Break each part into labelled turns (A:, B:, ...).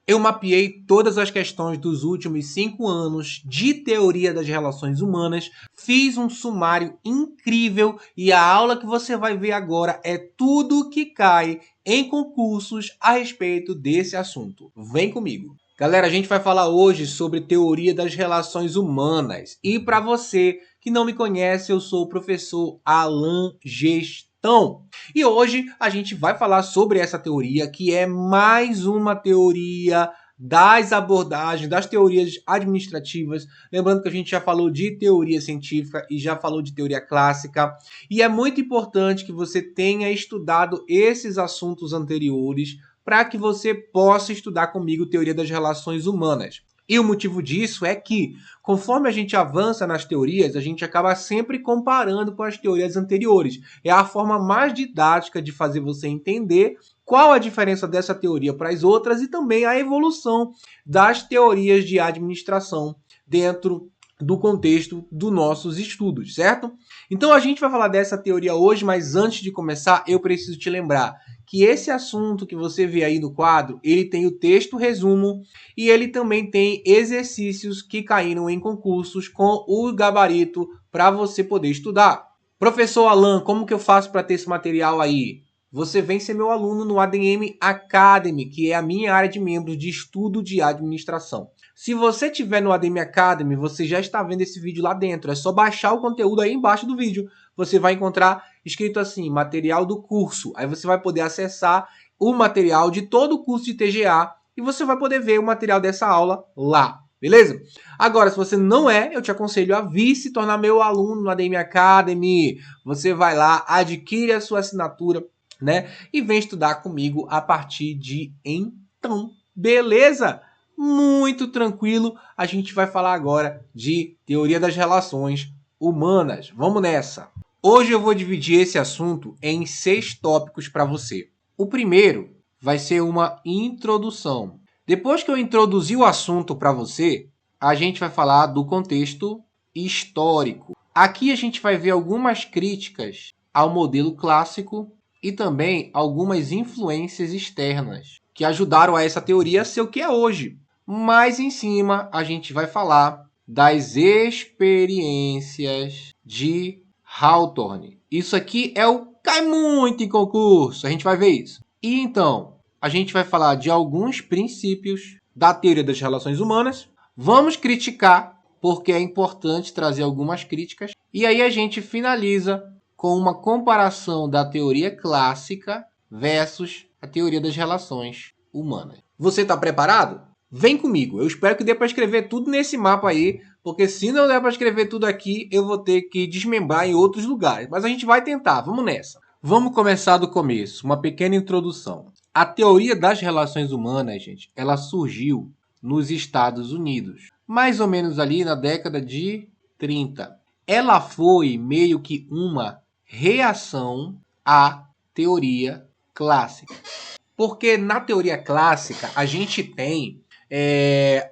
A: Eu mapeei todas as questões dos últimos 5 anos de teoria das relações humanas, fiz um sumário incrível e a aula que você vai ver agora é tudo que cai em concursos a respeito desse assunto. Vem comigo! Galera, a gente vai falar hoje sobre teoria das relações humanas. E para você que não me conhece, eu sou o professor Alan Gestão. E hoje a gente vai falar sobre essa teoria, que é mais uma teoria das abordagens, das teorias administrativas. Lembrando que a gente já falou de teoria científica e já falou de teoria clássica. E é muito importante que você tenha estudado esses assuntos anteriores para que você possa estudar comigo teoria das relações humanas. E o motivo disso é que, conforme a gente avança nas teorias, a gente acaba sempre comparando com as teorias anteriores. É a forma mais didática de fazer você entender qual a diferença dessa teoria para as outras e também a evolução das teorias de administração dentro do contexto dos nossos estudos, certo? Então a gente vai falar dessa teoria hoje, mas antes de começar, eu preciso te lembrar que esse assunto que você vê aí no quadro, ele tem o texto resumo e ele também tem exercícios que caíram em concursos com o gabarito para você poder estudar. Professor Alan, como que eu faço para ter esse material aí? Você vem ser meu aluno no ADM Academy, que é a minha área de membros de estudo de administração. Se você estiver no ADM Academy, você já está vendo esse vídeo lá dentro. É só baixar o conteúdo aí embaixo do vídeo. Você vai encontrar escrito assim, material do curso. Aí você vai poder acessar o material de todo o curso de TGA e você vai poder ver o material dessa aula lá. Beleza? Agora, se você não é, eu te aconselho a vir se tornar meu aluno no ADM Academy. Você vai lá, adquire a sua assinatura, né? E vem estudar comigo a partir de então. Beleza? Muito tranquilo. A gente vai falar agora de teoria das relações humanas. Vamos nessa. Hoje eu vou dividir esse assunto em 6 tópicos para você. O primeiro vai ser uma introdução. Depois que eu introduzir o assunto para você, a gente vai falar do contexto histórico. Aqui a gente vai ver algumas críticas ao modelo clássico e também algumas influências externas que ajudaram a essa teoria a ser o que é hoje. Mais em cima, a gente vai falar das experiências de Hawthorne. Isso aqui é o cai muito em concurso, a gente vai ver isso. E então, a gente vai falar de alguns princípios da teoria das relações humanas. Vamos criticar, porque é importante trazer algumas críticas. E aí a gente finaliza com uma comparação da teoria clássica versus a teoria das relações humanas. Você está preparado? Vem comigo. Eu espero que dê para escrever tudo nesse mapa aí, porque se não der para escrever tudo aqui, eu vou ter que desmembrar em outros lugares. Mas a gente vai tentar. Vamos nessa. Vamos começar do começo. Uma pequena introdução. A teoria das relações humanas, gente, ela surgiu nos Estados Unidos, mais ou menos ali na década de 30. Ela foi meio que uma reação à teoria clássica. Porque na teoria clássica a gente tem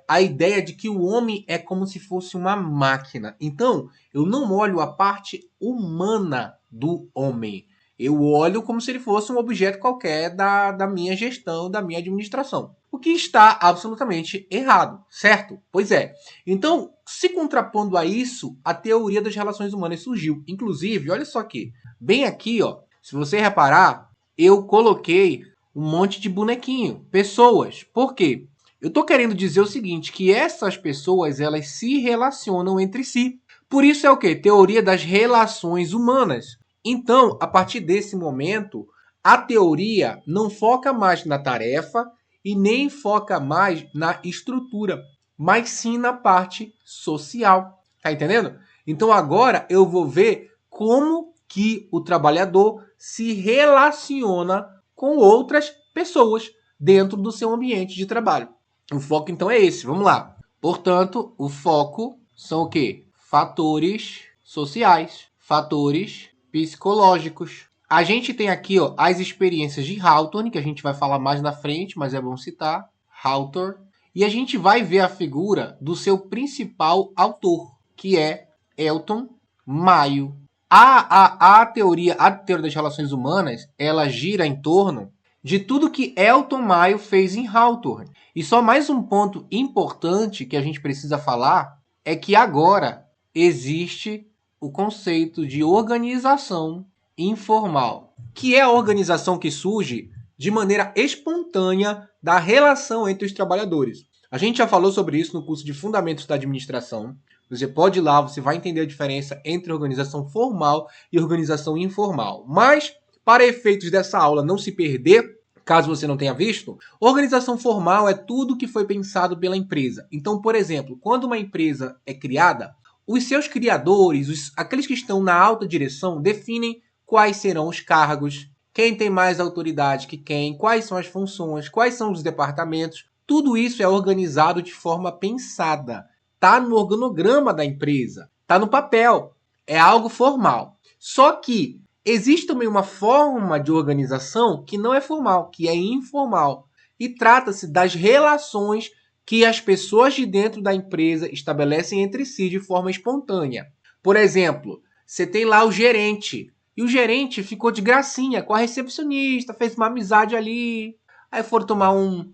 A: a ideia de que o homem é como se fosse uma máquina. Então, eu não olho a parte humana do homem. Eu olho como se ele fosse um objeto qualquer da minha gestão, da minha administração. O que está absolutamente errado, certo? Pois é. Então, se contrapondo a isso, a teoria das relações humanas surgiu. Inclusive, olha só aqui. Bem aqui, ó, se você reparar, eu coloquei um monte de bonequinho, pessoas. Por quê? Eu estou querendo dizer o seguinte, que essas pessoas, elas se relacionam entre si. Por isso é o quê? Teoria das relações humanas. Então, a partir desse momento, a teoria não foca mais na tarefa e nem foca mais na estrutura, mas sim na parte social. Tá entendendo? Então agora eu vou ver como que o trabalhador se relaciona com outras pessoas dentro do seu ambiente de trabalho. O foco então é esse, vamos lá. Portanto, o foco são o quê? Fatores sociais, fatores psicológicos. A gente tem aqui, ó, as experiências de Hawthorne, que a gente vai falar mais na frente, mas é bom citar, Hawthorne. E a gente vai ver a figura do seu principal autor, que é Elton Mayo. A teoria das relações humanas, ela gira em torno de tudo que Elton Maio fez em Hawthorne. E só mais um ponto importante que a gente precisa falar é que agora existe o conceito de organização informal, que é a organização que surge de maneira espontânea da relação entre os trabalhadores. A gente já falou sobre isso no curso de Fundamentos da Administração. Você pode ir lá, você vai entender a diferença entre organização formal e organização informal. Mas, para efeitos dessa aula não se perder, caso você não tenha visto, organização formal é tudo que foi pensado pela empresa. Então, por exemplo, quando uma empresa é criada, os seus criadores, aqueles que estão na alta direção, definem quais serão os cargos, quem tem mais autoridade que quem, quais são as funções, quais são os departamentos. Tudo isso é organizado de forma pensada. Está no organograma da empresa, está no papel, é algo formal. Só que existe também uma forma de organização que não é formal, que é informal. E trata-se das relações que as pessoas de dentro da empresa estabelecem entre si de forma espontânea. Por exemplo, você tem lá o gerente, e o gerente ficou de gracinha com a recepcionista, fez uma amizade ali, aí foram tomar um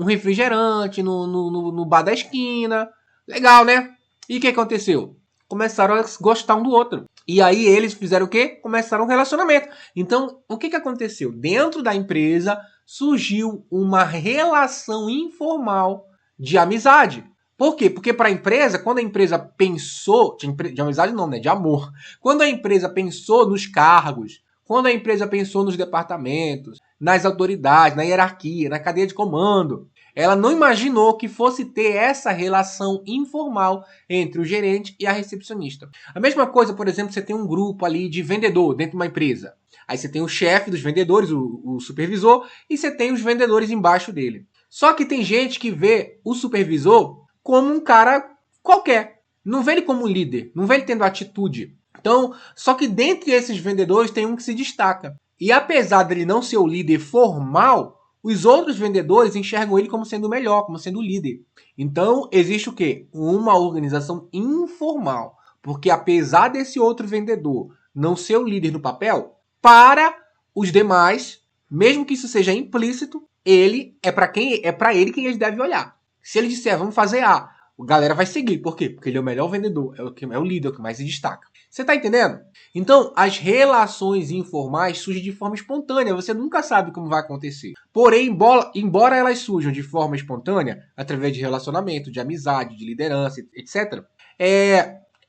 A: refrigerante no bar da esquina. Legal, né? E o que aconteceu? Começaram a gostar um do outro. E aí eles fizeram o quê? Começaram um relacionamento. Então, o que aconteceu? Dentro da empresa surgiu uma relação informal de amizade. Por quê? Porque para a empresa, quando a empresa pensou... De amizade não, né? De amor. Quando a empresa pensou nos cargos, quando a empresa pensou nos departamentos, nas autoridades, na hierarquia, na cadeia de comando, ela não imaginou que fosse ter essa relação informal entre o gerente e a recepcionista. A mesma coisa, por exemplo, você tem um grupo ali de vendedor dentro de uma empresa. Aí você tem o chefe dos vendedores, o supervisor, e você tem os vendedores embaixo dele. Só que tem gente que vê o supervisor como um cara qualquer. Não vê ele como um líder, não vê ele tendo atitude. Então, só que dentre esses vendedores tem um que se destaca. E apesar dele não ser o líder formal, os outros vendedores enxergam ele como sendo o melhor, como sendo o líder. Então, existe o quê? Uma organização informal. Porque apesar desse outro vendedor não ser o líder no papel, para os demais, mesmo que isso seja implícito, ele é para ele quem eles devem olhar. Se ele disser, vamos fazer A, a galera vai seguir. Por quê? Porque ele é o melhor vendedor, é o líder, é o que mais se destaca. Você está entendendo? Então, as relações informais surgem de forma espontânea. Você nunca sabe como vai acontecer. Porém, embora elas surjam de forma espontânea, através de relacionamento, de amizade, de liderança, etc.,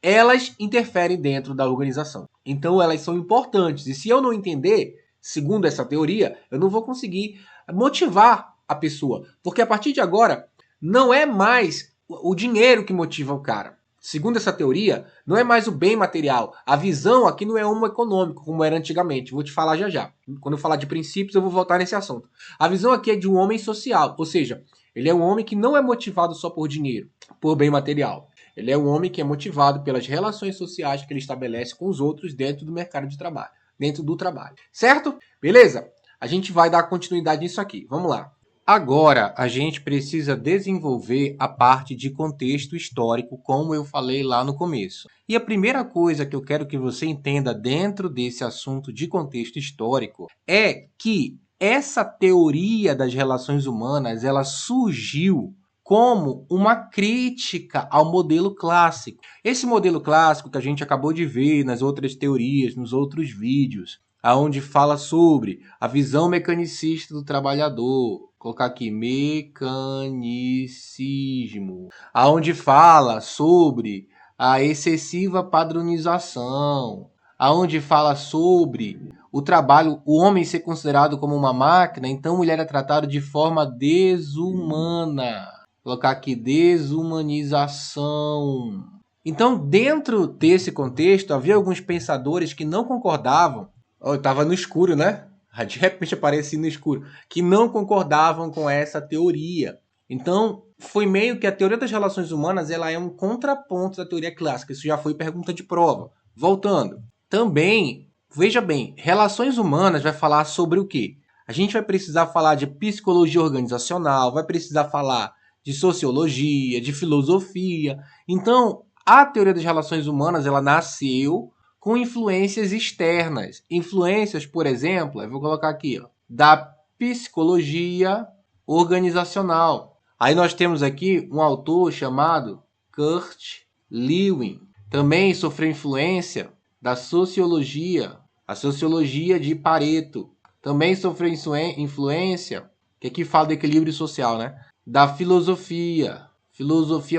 A: elas interferem dentro da organização. Então, elas são importantes. E se eu não entender, segundo essa teoria, eu não vou conseguir motivar a pessoa. Porque a partir de agora, não é mais o dinheiro que motiva o cara. Segundo essa teoria, não é mais o bem material. A visão aqui não é uma econômica, como era antigamente. Vou te falar já já. Quando eu falar de princípios, eu vou voltar nesse assunto. A visão aqui é de um homem social. Ou seja, ele é um homem que não é motivado só por dinheiro, por bem material. Ele é um homem que é motivado pelas relações sociais que ele estabelece com os outros dentro do mercado de trabalho, dentro do trabalho. Certo? Beleza? A gente vai dar continuidade nisso aqui. Vamos lá. Agora, a gente precisa desenvolver a parte de contexto histórico, como eu falei lá no começo. E a primeira coisa que eu quero que você entenda dentro desse assunto de contexto histórico é que essa teoria das relações humanas, ela surgiu como uma crítica ao modelo clássico. Esse modelo clássico que a gente acabou de ver nas outras teorias, nos outros vídeos, aonde fala sobre a visão mecanicista do trabalhador, colocar aqui mecanicismo, aonde fala sobre a excessiva padronização, aonde fala sobre o trabalho, o homem ser considerado como uma máquina, então a mulher é tratada de forma desumana. Colocar aqui desumanização. Então, dentro desse contexto, havia alguns pensadores que não concordavam. Eu estava no escuro, né? De repente apareci no escuro. Que não concordavam com essa teoria. Então, foi meio que a teoria das relações humanas ela é um contraponto da teoria clássica. Isso já foi pergunta de prova. Voltando. Também, veja bem, relações humanas vai falar sobre o quê? A gente vai precisar falar de psicologia organizacional, vai precisar falar de sociologia, de filosofia. Então, a teoria das relações humanas ela nasceu com influências externas. Influências, por exemplo, eu vou colocar aqui, ó, da psicologia organizacional. Aí nós temos aqui um autor chamado Kurt Lewin. Também sofreu influência da sociologia, a sociologia de Pareto. Também sofreu influência, que aqui fala do equilíbrio social, né? Da filosofia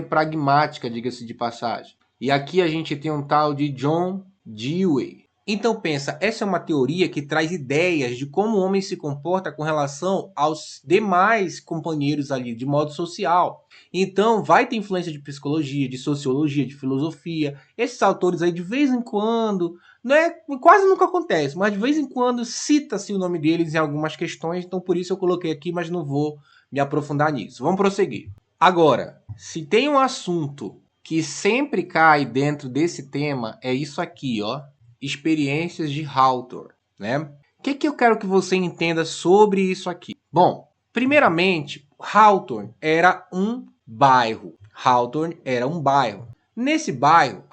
A: pragmática, diga-se de passagem. E aqui a gente tem um tal de John Dewey. Então pensa, essa é uma teoria que traz ideias de como o homem se comporta com relação aos demais companheiros ali, de modo social. Então vai ter influência de psicologia, de sociologia, de filosofia. Esses autores aí de vez em quando, não é, quase nunca acontece, mas de vez em quando cita-se o nome deles em algumas questões, então por isso eu coloquei aqui, mas não vou me aprofundar nisso. Vamos prosseguir. Agora, se tem um assunto que sempre cai dentro desse tema, é isso aqui, ó. Experiências de Hawthorne, né? O que eu quero que você entenda sobre isso aqui? Bom, primeiramente, Hawthorne era um bairro. Hawthorne era um bairro. Nesse bairro,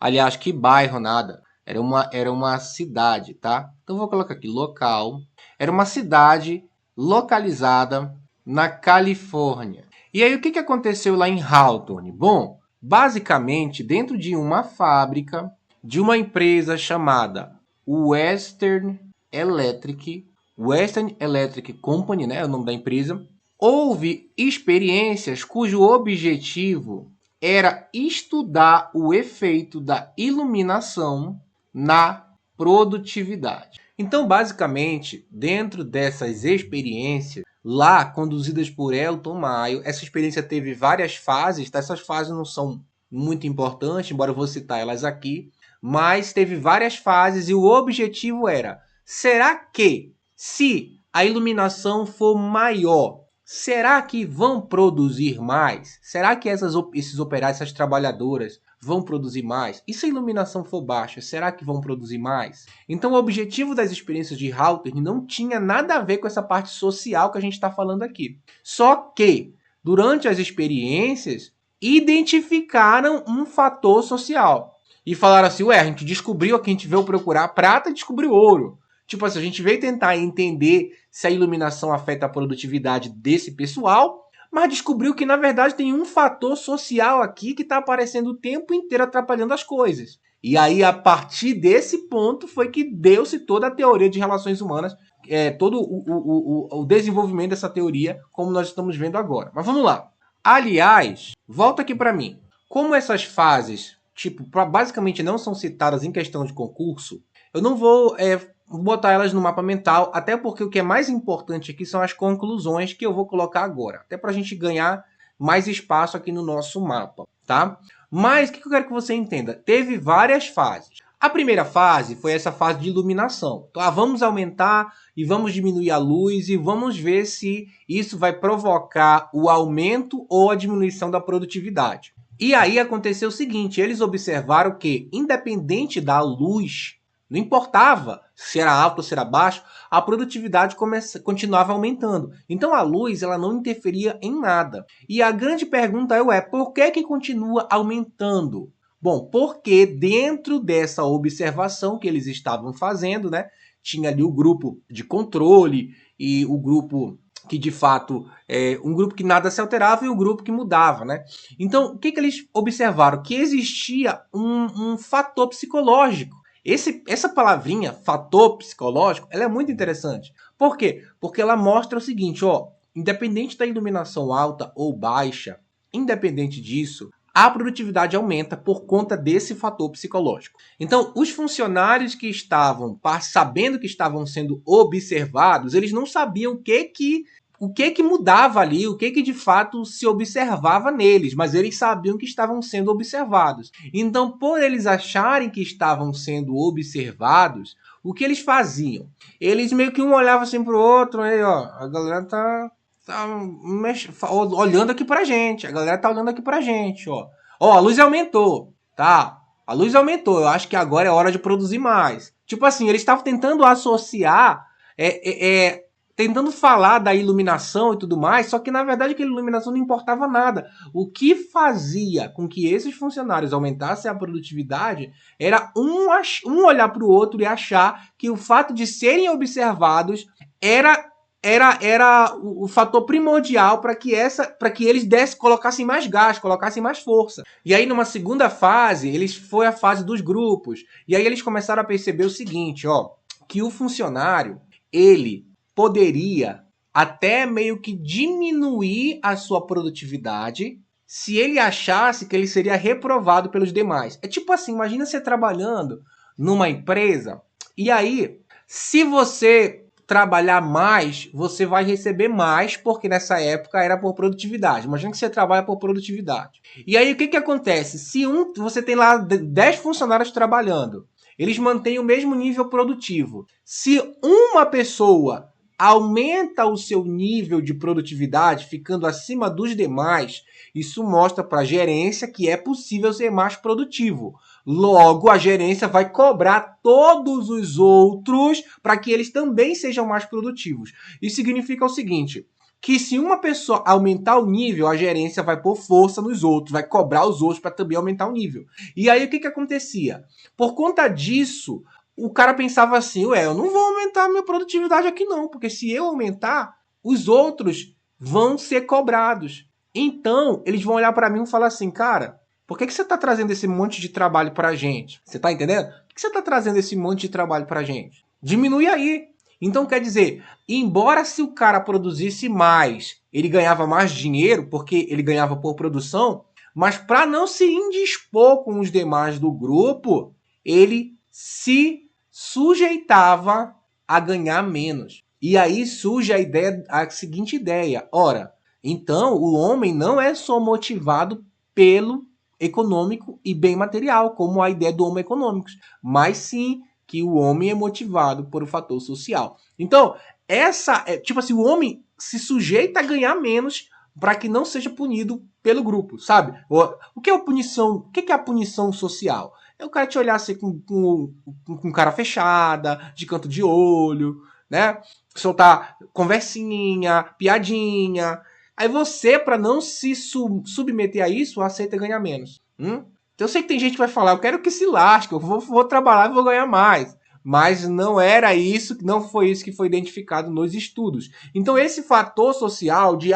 A: aliás, que bairro nada, era uma cidade, tá? Então vou colocar aqui, local. Era uma cidade localizada na Califórnia. E aí o que aconteceu lá em Hawthorne? Bom, basicamente, dentro de uma fábrica, de uma empresa chamada Western Electric Company, né, é o nome da empresa, houve experiências cujo objetivo era estudar o efeito da iluminação na produtividade. Então, basicamente, dentro dessas experiências, lá conduzidas por Elton Mayo, essa experiência teve várias fases, tá? Essas fases não são muito importantes, embora eu vou citar elas aqui, mas teve várias fases e o objetivo era: será que se a iluminação for maior, será que vão produzir mais? Será que esses operários, essas trabalhadoras vão produzir mais? E se a iluminação for baixa, será que vão produzir mais? Então o objetivo das experiências de Hawthorne não tinha nada a ver com essa parte social que a gente está falando aqui. Só que, durante as experiências, identificaram um fator social. E falaram assim, ué, a gente descobriu, aqui a gente veio procurar prata e descobriu ouro. Tipo assim, a gente veio tentar entender se a iluminação afeta a produtividade desse pessoal, mas descobriu que, na verdade, tem um fator social aqui que está aparecendo o tempo inteiro atrapalhando as coisas. E aí, a partir desse ponto, foi que deu-se toda a teoria de relações humanas, todo o desenvolvimento dessa teoria, como nós estamos vendo agora. Mas vamos lá. Aliás, volta aqui para mim. Como essas fases, basicamente não são citadas em questão de concurso, eu não vou botar elas no mapa mental, até porque o que é mais importante aqui são as conclusões que eu vou colocar agora, até para a gente ganhar mais espaço aqui no nosso mapa, tá? Mas o que eu quero que você entenda? Teve várias fases. A primeira fase foi essa fase de iluminação. Então, vamos aumentar e vamos diminuir a luz e vamos ver se isso vai provocar o aumento ou a diminuição da produtividade. E aí aconteceu o seguinte, eles observaram que, independente da luz, não importava se era alto ou se era baixo, a produtividade continuava aumentando. Então a luz ela não interferia em nada. E a grande pergunta é por que continua aumentando? Bom, porque dentro dessa observação que eles estavam fazendo, né, tinha ali o grupo de controle e o grupo que de fato um grupo que nada se alterava e o grupo que mudava, né? Então, o que eles observaram? Que existia um fator psicológico. Essa palavrinha, fator psicológico, ela é muito interessante. Por quê? Porque ela mostra o seguinte, ó, independente da iluminação alta ou baixa, independente disso, a produtividade aumenta por conta desse fator psicológico. Então, os funcionários que estavam sabendo que estavam sendo observados, eles não sabiam o que mudava ali, o que de fato se observava neles, mas eles sabiam que estavam sendo observados. Então, por eles acharem que estavam sendo observados, o que eles faziam? Eles meio que um olhava assim pro outro, aí, ó, a galera tá olhando aqui pra gente, a galera tá olhando aqui pra gente, ó. Ó, a luz aumentou, tá? A luz aumentou, eu acho que agora é hora de produzir mais. Tipo assim, eles estavam tentando associar, tentando falar da iluminação e tudo mais, só que na verdade aquela iluminação não importava nada. O que fazia com que esses funcionários aumentassem a produtividade era um olhar para o outro e achar que o fato de serem observados era era o fator primordial para que eles colocassem mais gás, colocassem mais força. E aí, numa segunda fase, foi a fase dos grupos. E aí eles começaram a perceber o seguinte, ó, que o funcionário, ele poderia até meio que diminuir a sua produtividade se ele achasse que ele seria reprovado pelos demais. É tipo assim, imagina você trabalhando numa empresa e aí, se você trabalhar mais, você vai receber mais, porque nessa época era por produtividade. Imagina que você trabalha por produtividade. E aí, o que acontece? Se você tem lá 10 funcionários trabalhando, eles mantêm o mesmo nível produtivo. Se uma pessoa aumenta o seu nível de produtividade, ficando acima dos demais, isso mostra para a gerência que é possível ser mais produtivo. Logo, a gerência vai cobrar todos os outros para que eles também sejam mais produtivos. Isso significa o seguinte, que se uma pessoa aumentar o nível, a gerência vai pôr força nos outros, vai cobrar os outros para também aumentar o nível. E aí o que acontecia? Por conta disso, o cara pensava assim, eu não vou aumentar a minha produtividade aqui não, porque se eu aumentar, os outros vão ser cobrados. Então, eles vão olhar para mim e falar assim, cara, por que você está trazendo esse monte de trabalho para a gente? Você está entendendo? Por que você está trazendo esse monte de trabalho para a gente? Diminui aí. Então, quer dizer, embora se o cara produzisse mais, ele ganhava mais dinheiro, porque ele ganhava por produção, mas para não se indispor com os demais do grupo, ele se sujeitava a ganhar menos. E aí surge a seguinte ideia. Ora, então o homem não é só motivado pelo econômico e bem material, como a ideia do homo econômicos, mas sim que o homem é motivado por um fator social. Então, tipo assim, o homem se sujeita a ganhar menos para que não seja punido pelo grupo, sabe? O que é a punição? O que é a punição social? É o cara te olhar assim com cara fechada, de canto de olho, né? Soltar conversinha, piadinha. Aí você, para não se submeter a isso, aceita ganhar menos. Então eu sei que tem gente que vai falar, eu quero que se lasque, eu vou trabalhar e vou ganhar mais. Mas não era isso, não foi isso que foi identificado nos estudos. Então esse fator social de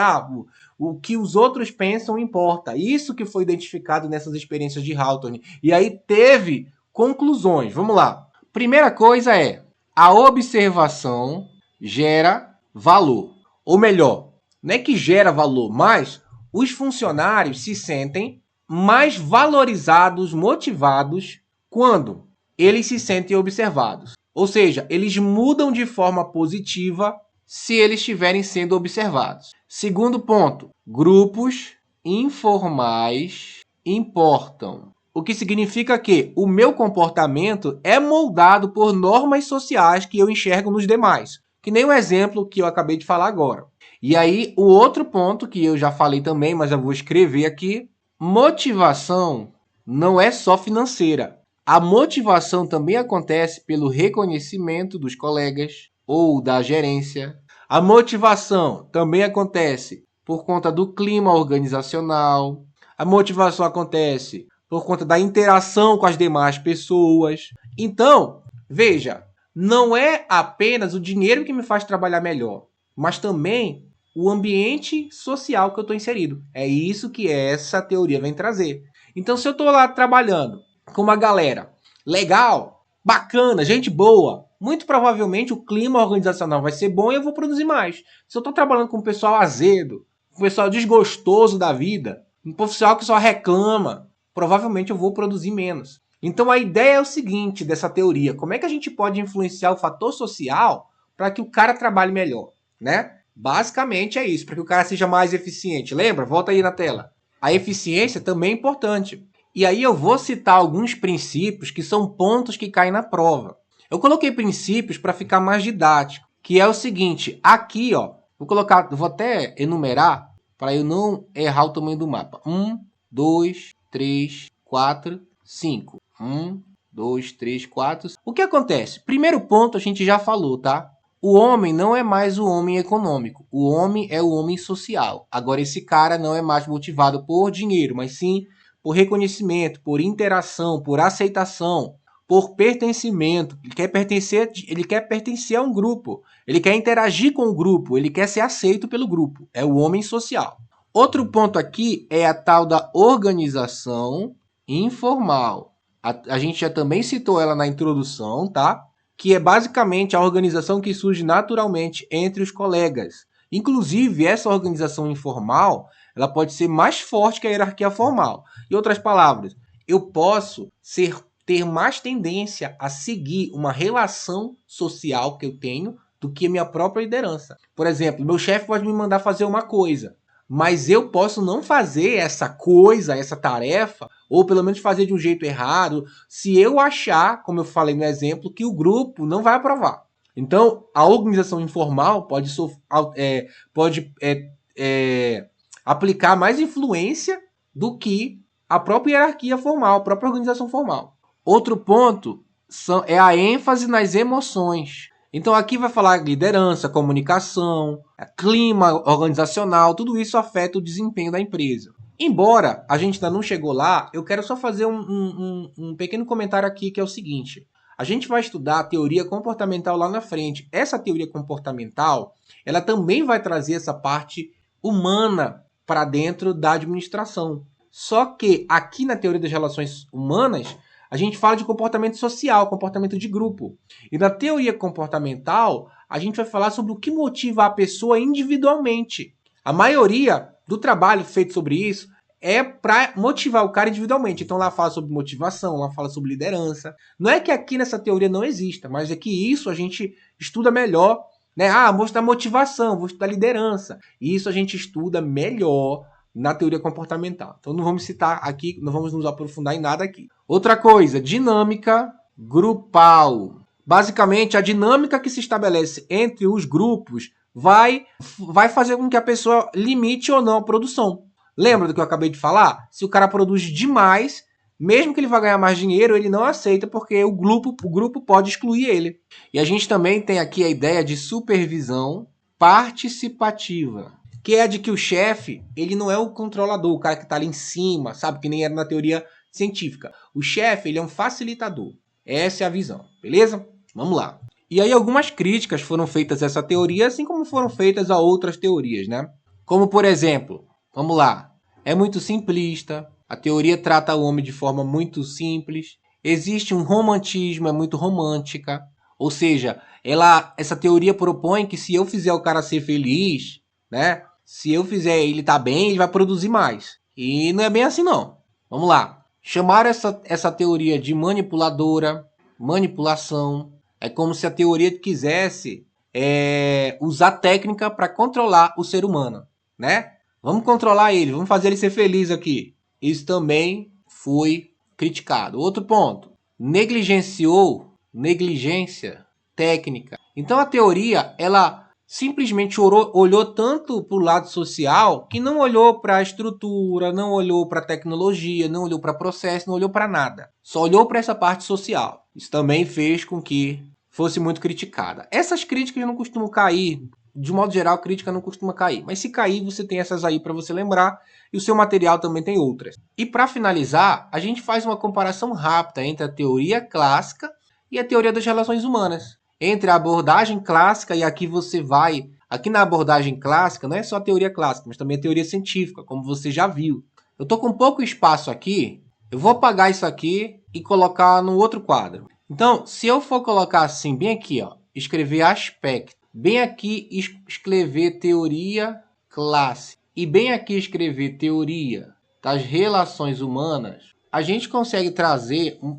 A: o que os outros pensam importa. Isso que foi identificado nessas experiências de Hawthorne. E aí teve conclusões. Vamos lá. Primeira coisa é, a observação gera valor. Ou melhor, não é que gera valor, mas os funcionários se sentem mais valorizados, motivados, quando eles se sentem observados. Ou seja, eles mudam de forma positiva se eles estiverem sendo observados. Segundo ponto, grupos informais importam. O que significa que o meu comportamento é moldado por normas sociais que eu enxergo nos demais. Que nem o exemplo que eu acabei de falar agora. E aí, o outro ponto que eu já falei também, mas eu vou escrever aqui. Motivação não é só financeira. A motivação também acontece pelo reconhecimento dos colegas ou da gerência. A motivação também acontece por conta do clima organizacional. A motivação acontece por conta da interação com as demais pessoas. Então, veja, não é apenas o dinheiro que me faz trabalhar melhor, mas também o ambiente social que eu estou inserido. É isso que essa teoria vem trazer. Então, se eu estou lá trabalhando com uma galera legal, bacana, gente boa, muito provavelmente o clima organizacional vai ser bom e eu vou produzir mais. Se eu estou trabalhando com um pessoal azedo, um pessoal desgostoso da vida, um pessoal que só reclama, provavelmente eu vou produzir menos. Então a ideia é o seguinte dessa teoria: como é que a gente pode influenciar o fator social para que o cara trabalhe melhor, né? Basicamente é isso, para que o cara seja mais eficiente. Lembra? Volta aí na tela. A eficiência também é importante. E aí eu vou citar alguns princípios que são pontos que caem na prova. Eu coloquei princípios para ficar mais didático, que é o seguinte, aqui, ó, vou até enumerar para eu não errar o tamanho do mapa. 1, 2, 3, 4, 5. 1, 2, 3, 4. O que acontece? Primeiro ponto a gente já falou, tá? O homem não é mais o homem econômico. O homem é o homem social. Agora, esse cara não é mais motivado por dinheiro, mas sim por reconhecimento, por interação, por aceitação, por pertencimento. Ele quer pertencer a um grupo. Ele quer interagir com o grupo, ele quer ser aceito pelo grupo. É o homem social. Outro ponto aqui é a tal da organização informal. A gente já também citou ela na introdução, tá? Que é basicamente a organização que surge naturalmente entre os colegas. Inclusive, essa organização informal, ela pode ser mais forte que a hierarquia formal. Em outras palavras, eu posso ter mais tendência a seguir uma relação social que eu tenho do que a minha própria liderança. Por exemplo, meu chefe pode me mandar fazer uma coisa, mas eu posso não fazer essa coisa, essa tarefa, ou pelo menos fazer de um jeito errado, se eu achar, como eu falei no exemplo, que o grupo não vai aprovar. Então, a organização informal pode aplicar mais influência do que a própria hierarquia formal, a própria organização formal. Outro ponto é a ênfase nas emoções. Então aqui vai falar liderança, comunicação, clima organizacional, tudo isso afeta o desempenho da empresa. Embora a gente ainda não chegou lá, eu quero só fazer um pequeno comentário aqui, que é o seguinte. A gente vai estudar a teoria comportamental lá na frente. Essa teoria comportamental, ela também vai trazer essa parte humana para dentro da administração. Só que aqui na teoria das relações humanas, a gente fala de comportamento social, comportamento de grupo. E na teoria comportamental, a gente vai falar sobre o que motiva a pessoa individualmente. A maioria do trabalho feito sobre isso é para motivar o cara individualmente. Então, lá fala sobre motivação, lá fala sobre liderança. Não é que aqui nessa teoria não exista, mas é que isso a gente estuda melhor, né? Vou estudar motivação, vou estudar liderança. E isso a gente estuda melhor na teoria comportamental. Então não vamos citar aqui, não vamos nos aprofundar em nada aqui. Outra coisa, dinâmica grupal. Basicamente, a dinâmica que se estabelece entre os grupos vai fazer com que a pessoa limite ou não a produção. Lembra do que eu acabei de falar? Se o cara produz demais, mesmo que ele vá ganhar mais dinheiro, ele não aceita porque o grupo pode excluir ele. E a gente também tem aqui a ideia de supervisão participativa, que é a de que o chefe, ele não é o controlador, o cara que está ali em cima, sabe? Que nem era na teoria científica. O chefe, ele é um facilitador. Essa é a visão, beleza? Vamos lá. E aí algumas críticas foram feitas a essa teoria, assim como foram feitas a outras teorias, né? Como, por exemplo, vamos lá, é muito simplista, a teoria trata o homem de forma muito simples, existe um romantismo, é muito romântica, ou seja, essa teoria propõe que se eu fizer o cara ser feliz, né? Se eu fizer ele tá bem, ele vai produzir mais. E não é bem assim, não. Vamos lá. Chamaram essa teoria de manipuladora, manipulação. É como se a teoria quisesse usar técnica para controlar o ser humano, né? Vamos controlar ele, vamos fazer ele ser feliz aqui. Isso também foi criticado. Outro ponto. Negligência técnica. Então a teoria, ela simplesmente olhou tanto para o lado social que não olhou para a estrutura, não olhou para a tecnologia, não olhou para processo, não olhou para nada. Só olhou para essa parte social. Isso também fez com que fosse muito criticada. Essas críticas não costumam cair. De modo geral, a crítica não costuma cair. Mas se cair, você tem essas aí para você lembrar. E o seu material também tem outras. E para finalizar, a gente faz uma comparação rápida entre a teoria clássica e a teoria das relações humanas. Entre a abordagem clássica e aqui você vai... Aqui na abordagem clássica não é só a teoria clássica, mas também a teoria científica, como você já viu. Eu estou com pouco espaço aqui, eu vou apagar isso aqui e colocar no outro quadro. Então, se eu for colocar assim, bem aqui, ó, escrever aspecto, bem aqui escrever teoria clássica e bem aqui escrever teoria das relações humanas, a gente consegue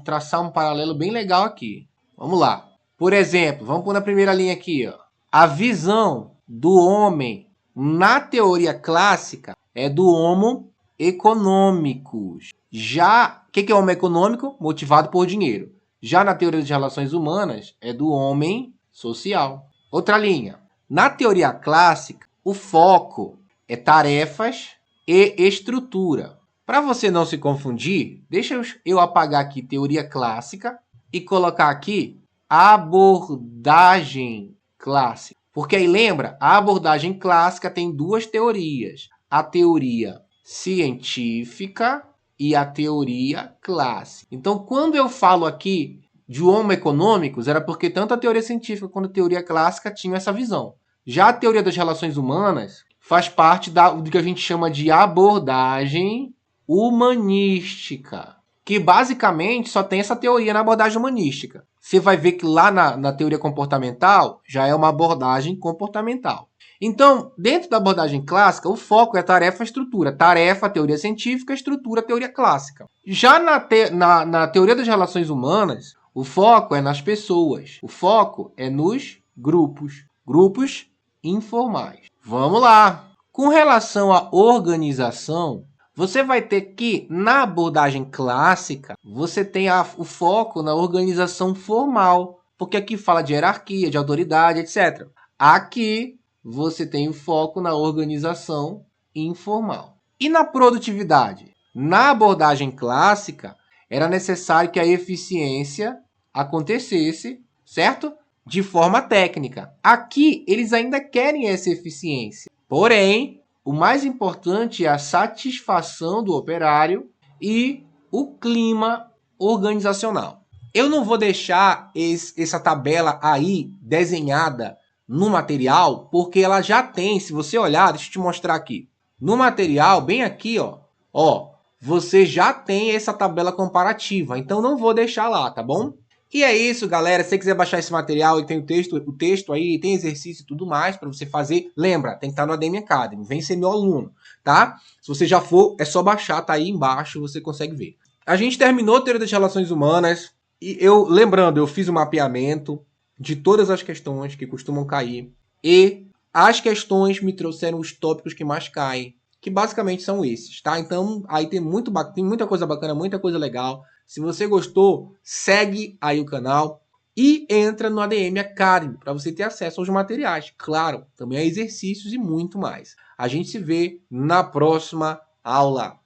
A: traçar um paralelo bem legal aqui. Vamos lá. Por exemplo, vamos pôr na primeira linha aqui, ó. A visão do homem na teoria clássica é do homo economicus. Já, o que é homo econômico? Motivado por dinheiro. Já na teoria das relações humanas é do homem social. Outra linha. Na teoria clássica, o foco é tarefas e estrutura. Para você não se confundir, deixa eu apagar aqui teoria clássica e colocar aqui abordagem clássica. Porque aí lembra, a abordagem clássica tem duas teorias. A teoria científica e a teoria clássica. Então, quando eu falo aqui de Homo econômicos era porque tanto a teoria científica quanto a teoria clássica tinham essa visão. Já a teoria das relações humanas faz parte do que a gente chama de abordagem humanística, que basicamente só tem essa teoria na abordagem humanística. Você vai ver que lá na teoria comportamental já é uma abordagem comportamental. Então, dentro da abordagem clássica, o foco é tarefa-estrutura. Tarefa, teoria científica, estrutura, teoria clássica. Já na teoria das relações humanas, o foco é nas pessoas. O foco é nos grupos. Grupos informais. Vamos lá. Com relação à organização, você vai ter que, na abordagem clássica, você tem o foco na organização formal, porque aqui fala de hierarquia, de autoridade, etc. Aqui, você tem o foco na organização informal. E na produtividade? Na abordagem clássica, era necessário que a eficiência acontecesse, certo? De forma técnica. Aqui, eles ainda querem essa eficiência. Porém, o mais importante é a satisfação do operário e o clima organizacional. Eu não vou deixar essa tabela aí desenhada no material, porque ela já tem, se você olhar, deixa eu te mostrar aqui. No material, bem aqui, ó, você já tem essa tabela comparativa, então não vou deixar lá, tá bom? E é isso, galera. Se você quiser baixar esse material e tem o texto aí, tem exercício e tudo mais para você fazer, lembra, tem que estar no ADM Academy, vem ser meu aluno, tá? Se você já for, é só baixar, tá aí embaixo, você consegue ver. A gente terminou a teoria das relações humanas e lembrando, eu fiz o mapeamento de todas as questões que costumam cair e as questões me trouxeram os tópicos que mais caem, que basicamente são esses, tá? Então, aí tem muita coisa bacana, muita coisa legal. Se você gostou, segue aí o canal e entra no ADM Academy para você ter acesso aos materiais. Claro, também a exercícios e muito mais. A gente se vê na próxima aula.